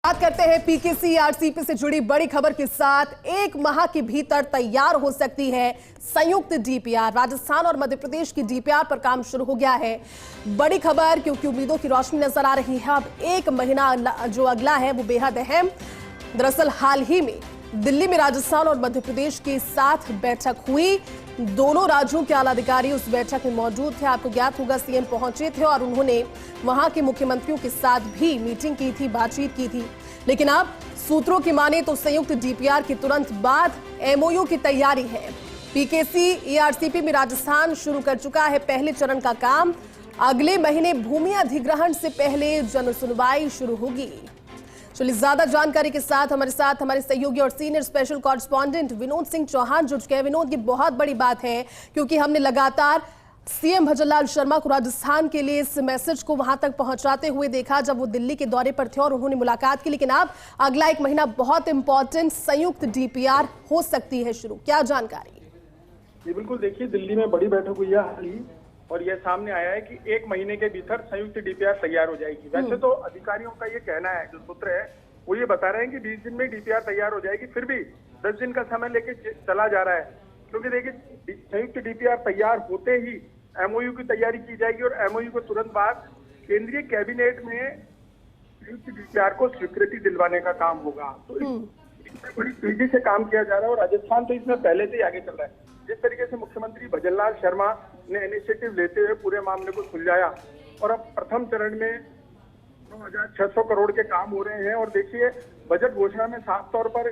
बात करते हैं पीकेसी-आरसीपी से जुड़ी बड़ी खबर के साथ। एक माह के भीतर तैयार हो सकती है संयुक्त डीपीआर। राजस्थान और मध्य प्रदेश की डीपीआर पर काम शुरू हो गया है। बड़ी खबर क्योंकि उम्मीदों की रोशनी नजर आ रही है। अब एक महीना जो अगला है वो बेहद अहम। दरअसल हाल ही में दिल्ली में राजस्थान और मध्य प्रदेश के साथ बैठक हुई। दोनों राज्यों के आला अधिकारी उस बैठक में मौजूद थे। आपको ज्ञात होगा सीएम पहुंचे थे और उन्होंने वहां के मुख्यमंत्रियों के साथ भी मीटिंग की थी, बातचीत की थी। लेकिन अब सूत्रों की माने तो संयुक्त डीपीआर के तुरंत बाद एमओयू की तैयारी है। पीकेसी-आरसीपी में राजस्थान शुरू कर चुका है पहले चरण का काम। अगले महीने भूमि अधिग्रहण से पहले जन सुनवाई शुरू होगी। चलिए ज्यादा जानकारी के साथ हमारे सहयोगी और senior special correspondent Vinod Singh Chauhan जुड़ चुके हैं। विनोद, ये बहुत बड़ी बात है क्योंकि हमने लगातार सीएम भजनलाल शर्मा को राजस्थान के लिए इस मैसेज को वहां तक पहुंचाते हुए देखा जब वो दिल्ली के दौरे पर थे और उन्होंने मुलाकात की। लेकिन अब अगला एक महीना बहुत इंपॉर्टेंट संयुक्त डीपीआर हो सकती है शुरू। क्या जानकारी? जी बिल्कुल, देखिए दिल्ली में बड़ी बैठक हुई है हाल ही और यह सामने आया है कि एक महीने के भीतर संयुक्त डीपीआर तैयार हो जाएगी। वैसे तो अधिकारियों का ये कहना है, जो सूत्र है वो ये बता रहे हैं कि 20 दिन में डीपीआर तैयार हो जाएगी, फिर भी 10 दिन का समय लेके चला जा रहा है। क्योंकि देखिए संयुक्त डीपीआर तैयार होते ही एमओयू की तैयारी की जाएगी और एमओयू के तुरंत बाद केंद्रीय कैबिनेट में संयुक्त डीपीआर को स्वीकृति दिलवाने का काम होगा। तो इसमें बड़ी तेजी से काम किया जा रहा है और राजस्थान तो इसमें पहले से ही आगे चल रहा है। जिस तरीके से मुख्यमंत्री भजनलाल शर्मा ने इनिशिएटिव लेते हुए पूरे मामले को सुलझाया और अब प्रथम चरण में 9,600 करोड़ के काम हो रहे हैं। और देखिए बजट घोषणा में साफ तौर पर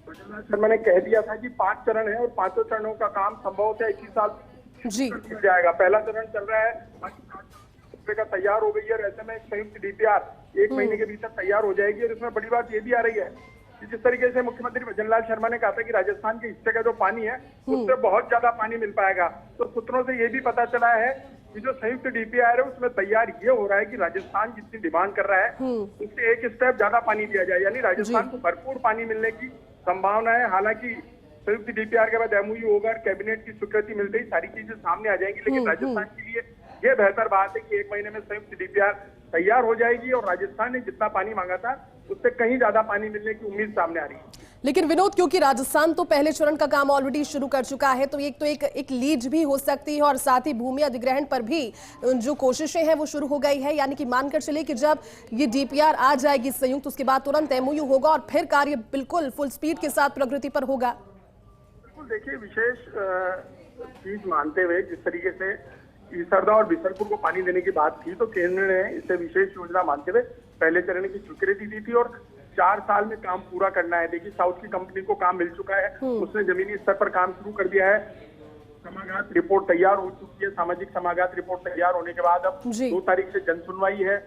भजनलाल शर्मा ने कह दिया था कि 5 चरण है और 5 चरणों का काम संभवतः 21 साल कर जाएगा। पहला चरण चल रहा है, बाकी का तैयार हो गई है और ऐसे में संयुक्त डीपीआर एक महीने के भीतर तैयार हो जाएगी। और इसमें बड़ी बात ये भी आ रही है कि जिस तरीके से मुख्यमंत्री भजनलाल शर्मा ने कहा था कि राजस्थान के हिस्से का जो पानी है उससे बहुत ज्यादा पानी मिल पाएगा, तो सूत्रों से ये भी पता चला है कि जो संयुक्त डीपीआर है उसमें तैयार ये हो रहा है कि राजस्थान जितनी डिमांड कर रहा है उससे एक स्टेप ज्यादा पानी दिया जाए, यानी राजस्थान को भरपूर पानी मिलने की संभावना है। हालांकि संयुक्त डीपीआर के बाद एमओयू होगा, कैबिनेट की स्वीकृति मिलते ही सारी चीजें सामने आ जाएंगी। लेकिन राजस्थान के लिए ये बेहतर बात है कि एक महीने में संयुक्त डीपीआर तैयार हो जाएगी और राजस्थान ने जितना पानी मांगा था उससे कहीं ज्यादा पानी मिलने की उम्मीद सामने आ रही है। लेकिन विनोद, क्योंकि राजस्थान तो पहले चरण का काम ऑलरेडी शुरू कर चुका है, तो एक लीड भी हो सकती है और साथ ही भूमि अधिग्रहण पर भी जो कोशिशें हैं वो शुरू हो गई है। यानी कि मानकर चले कि जब ये डीपीआर आ जाएगी संयुक्त, उसके बाद तुरंत एमओयू होगा और फिर कार्य बिल्कुल फुल स्पीड के साथ प्रगति पर होगा। बिल्कुल, देखिए विशेष चीज मानते हुए जिस तरीके से ईसरदा और बिसलपुर को पानी देने की बात थी, तो केंद्र ने इसे विशेष योजना मानते हुए पहले चरण की स्वीकृति दी थी और 4 साल में काम पूरा करना है। देखिए साउथ की कंपनी को काम मिल चुका है, उसने जमीनी स्तर पर काम शुरू कर दिया है। समागात रिपोर्ट तैयार हो चुकी है। सामाजिक समागात रिपोर्ट तैयार होने के बाद अब 2 तारीख से जन सुनवाई है।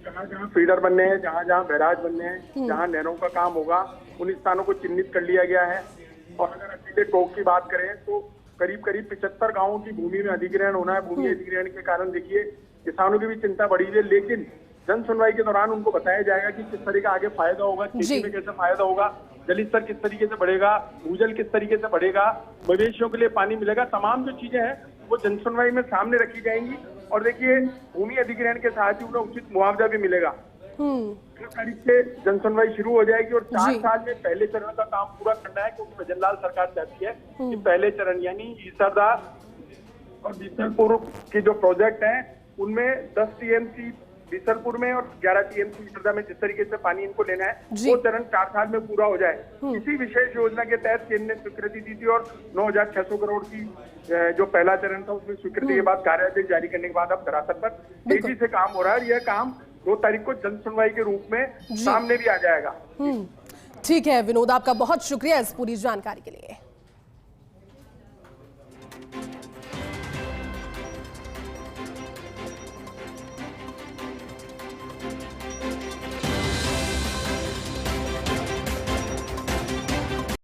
जहाँ जहाँ फीडर बनने हैं, जहाँ जहाँ बैराज बनने हैं, जहाँ नहरों का काम होगा, उन स्थानों को चिन्हित कर लिया गया है। और अगर अकेले टोक की बात करें तो करीब 75 गांवों की भूमि में अधिग्रहण होना है। भूमि अधिग्रहण के कारण देखिए किसानों की भी चिंता बढ़ी हुई है, लेकिन जन सुनवाई के दौरान उनको बताया जाएगा कि किस तरह का आगे फायदा होगा, खेती में कैसे फायदा होगा, जल स्तर किस तरीके से बढ़ेगा, भूजल किस तरीके से बढ़ेगा, मवेशियों के लिए पानी मिलेगा। तमाम जो चीजें हैं वो जन सुनवाई में सामने रखी जाएंगी। और देखिए भूमि अधिग्रहण के साथ ही उन्हें उचित मुआवजा भी मिलेगा। 1 तारीख से जन सुनवाई शुरू हो जाएगी और 4 साल में पहले चरण का काम पूरा करना है, क्योंकि भजनलाल सरकार चाहती है कि पहले चरण यानी ईसरदा और बिसलपुर के जो प्रोजेक्ट हैं उनमें 10 टीएमसी बिसलपुर में और 11 टीएमसी ईसरदा में जिस तरीके से पानी इनको लेना है वो चरण 4 साल में पूरा हो जाए। इसी विशेष योजना के तहत केंद्र ने स्वीकृति दी थी और 9,600 करोड़ की जो पहला चरण था उसमें स्वीकृति के बाद कार्यादेश जारी करने के बाद अब धरातल पर तेजी से काम हो रहा है और यह काम 2 तारीख को जन सुनवाई के रूप में सामने भी आ जाएगा। ठीक है विनोद, आपका बहुत शुक्रिया इस पूरी जानकारी के लिए।